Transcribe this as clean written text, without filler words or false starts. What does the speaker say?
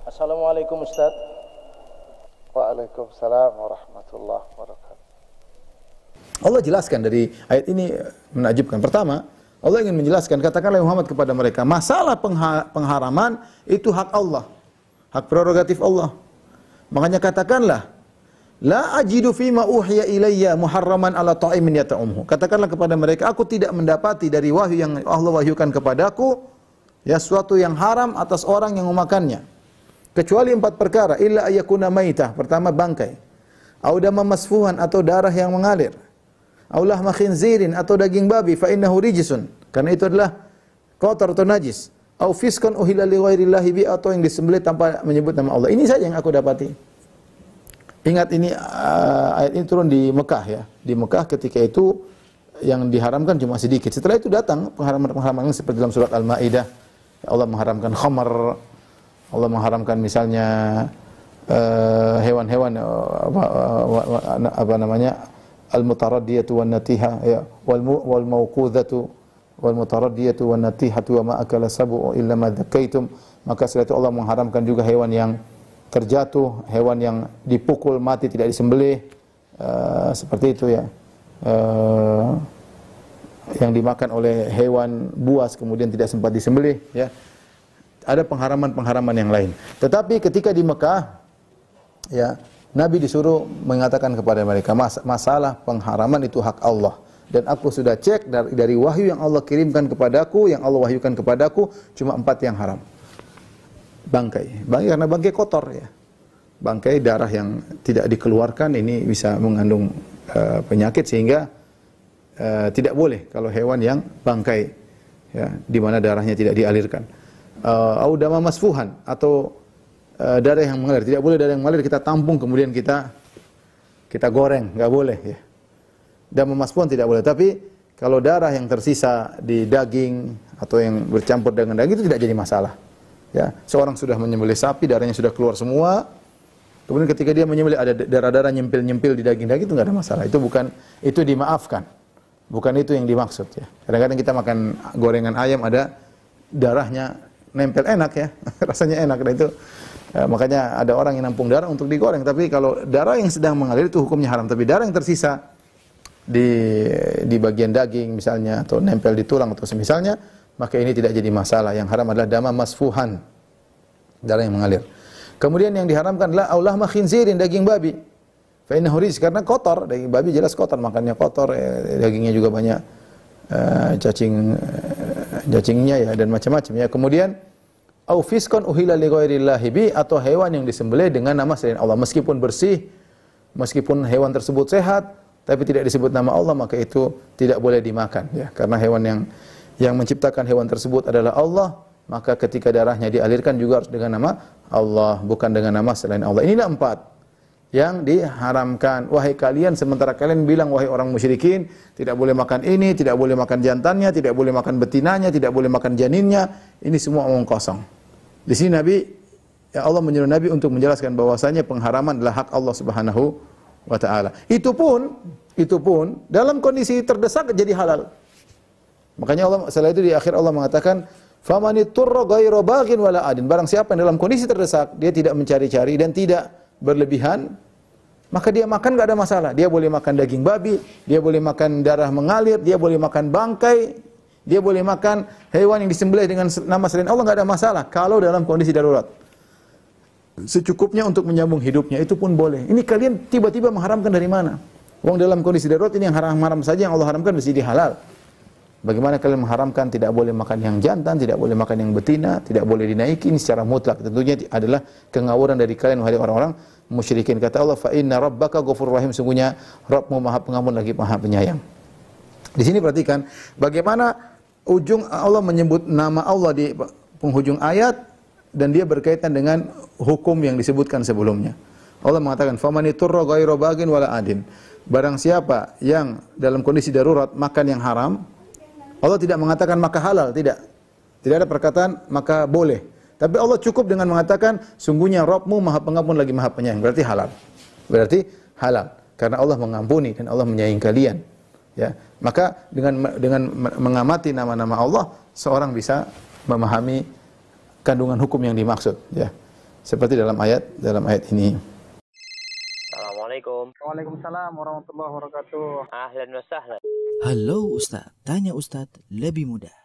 Assalamualaikum Ustaz. Waalaikumsalam warahmatullahi wabarakatuh. Allah jelaskan dari ayat ini menakjubkan. Pertama, Allah ingin menjelaskan, katakanlah Muhammad kepada mereka, masalah pengharaman itu hak Allah, hak prerogatif Allah. Makanya katakanlah, la ajidu fima uhiya ilayya muharraman ala ta'imin yata'umhu. Katakanlah kepada mereka, aku tidak mendapati dari wahyu yang Allah wahyukan kepadaku, ya, suatu yang haram atas orang yang memakannya. Kecuali 4 perkara, illa ayyakuna maitah. Pertama, bangkai. Au dama masfuhan, atau darah yang mengalir. Au lahma khinzirin, atau daging babi, fa innahu rijsun. Karena itu adalah kotor atau najis. Au fiskon uhilla li ghairillahi bi, atau yang disembelih tanpa menyebut nama Allah. Ini saja yang aku dapati. Ingat ini ayat ini turun di Mekah, ya. Di Mekah ketika itu yang diharamkan cuma sedikit. Setelah itu datang pengharaman-pengharaman seperti dalam surat Al-Maidah. Allah mengharamkan khamar, Allah mengharamkan misalnya hewan-hewan apa namanya, al-mutaraddiyatu wan natiha, ya, wal mauqudhatu wal mutaraddiyatu wan natihatu wa ma akala sab'u illa ma dzakaitum. Maka setelah itu Allah mengharamkan juga hewan yang terjatuh, hewan yang dipukul mati tidak disembelih, seperti itu, ya, yang dimakan oleh hewan buas kemudian tidak sempat disembelih, ya. Ada pengharaman-pengharaman yang lain. Tetapi ketika di Mekah, ya, Nabi disuruh mengatakan kepada mereka, masalah pengharaman itu hak Allah. Dan aku sudah cek dari wahyu yang Allah kirimkan kepadaku, yang Allah wahyukan kepadaku, cuma 4 yang haram. Bangkai karena bangkai kotor, ya. Bangkai, darah yang tidak dikeluarkan, ini bisa mengandung penyakit sehingga tidak boleh kalau hewan yang bangkai, ya, di mana darahnya tidak dialirkan. Au dama masfuhan, atau darah yang mengalir. Tidak boleh darah yang mengalir kita tampung kemudian kita goreng, enggak boleh, ya. Dama masfuhan tidak boleh. Tapi kalau darah yang tersisa di daging atau yang bercampur dengan daging itu tidak jadi masalah, ya. Seorang sudah menyembelih sapi, darahnya sudah keluar semua. Kemudian ketika dia menyembelih ada darah-darah nyempil-nyempil di daging-daging, itu enggak ada masalah. Itu dimaafkan. Bukan itu yang dimaksud, ya. Kadang-kadang kita makan gorengan ayam ada darahnya nempel, enak, ya. Rasanya enak, dan itu makanya ada orang yang nampung darah untuk digoreng. Tapi kalau darah yang sedang mengalir itu hukumnya haram. Tapi darah yang tersisa di bagian daging misalnya, atau nempel di tulang atau semisalnya, maka ini tidak jadi masalah. Yang haram adalah dama masfuhan, darah yang mengalir. Kemudian yang diharamkan adalah aulahma khinzirin, daging babi. Fa innahu rijs, karena kotor. Daging babi jelas kotor, makannya kotor, dagingnya juga banyak cacingnya, ya, dan macam-macam, ya. Kemudian au fiskon uhilla li ghairillahi bi, atau hewan yang disembelih dengan nama selain Allah, meskipun bersih, meskipun hewan tersebut sehat, tapi tidak disebut nama Allah, maka itu tidak boleh dimakan, ya. Karena hewan yang menciptakan hewan tersebut adalah Allah, maka ketika darahnya dialirkan juga harus dengan nama Allah, bukan dengan nama selain Allah. Inilah 4 yang diharamkan. Wahai kalian, sementara kalian bilang, wahai orang musyrikin, tidak boleh makan ini, tidak boleh makan jantannya, tidak boleh makan betinanya, tidak boleh makan janinnya. Ini semua omong kosong. Di sini ya, Allah menyuruh Nabi untuk menjelaskan bahwasanya pengharaman adalah hak Allah Subhanahu wa taala. Itu pun dalam kondisi terdesak jadi halal. Makanya Allah setelah itu di akhir Allah mengatakan, "Famanitturra ghairu baghin wala adin." Barang siapa yang dalam kondisi terdesak, dia tidak mencari-cari dan tidak berlebihan, maka dia makan enggak ada masalah. Dia boleh makan daging babi, dia boleh makan darah mengalir, dia boleh makan bangkai, dia boleh makan hewan yang disembelih dengan nama selain Allah, enggak ada masalah kalau dalam kondisi darurat. Secukupnya untuk menyambung hidupnya, itu pun boleh. Ini kalian tiba-tiba mengharamkan dari mana? Wong dalam kondisi darurat ini yang haram-haram saja, yang Allah haramkan mesti halal. Bagaimana kalian mengharamkan tidak boleh makan yang jantan, tidak boleh makan yang betina, tidak boleh dinaiki, ini secara mutlak. Tentunya adalah kengawuran dari kalian wahai orang-orang musyrikin. Kata Allah, fa inna rabbaka ghafurur rahim, sungguhnya Rabbmu Maha Pengampun lagi Maha Penyayang. Di sini perhatikan bagaimana ujung Allah menyebut nama Allah di penghujung ayat dan dia berkaitan dengan hukum yang disebutkan sebelumnya. Allah mengatakan, famaniturra ghairu baghin wala adin. Barang siapa yang dalam kondisi darurat makan yang haram, Allah tidak mengatakan maka halal, tidak. Tidak ada perkataan maka boleh. Tapi Allah cukup dengan mengatakan sungguhnya Rabbmu Maha Pengampun lagi Maha Penyayang. Berarti halal. Berarti halal karena Allah mengampuni dan Allah menyayangi kalian. Ya. Maka dengan mengamati nama-nama Allah, seorang bisa memahami kandungan hukum yang dimaksud, ya. seperti dalam ayat ini. Assalamualaikum. Waalaikumsalam warahmatullahi wabarakatuh. Ahlan wa sahlan. Halo Ustadz, tanya Ustadz lebih mudah.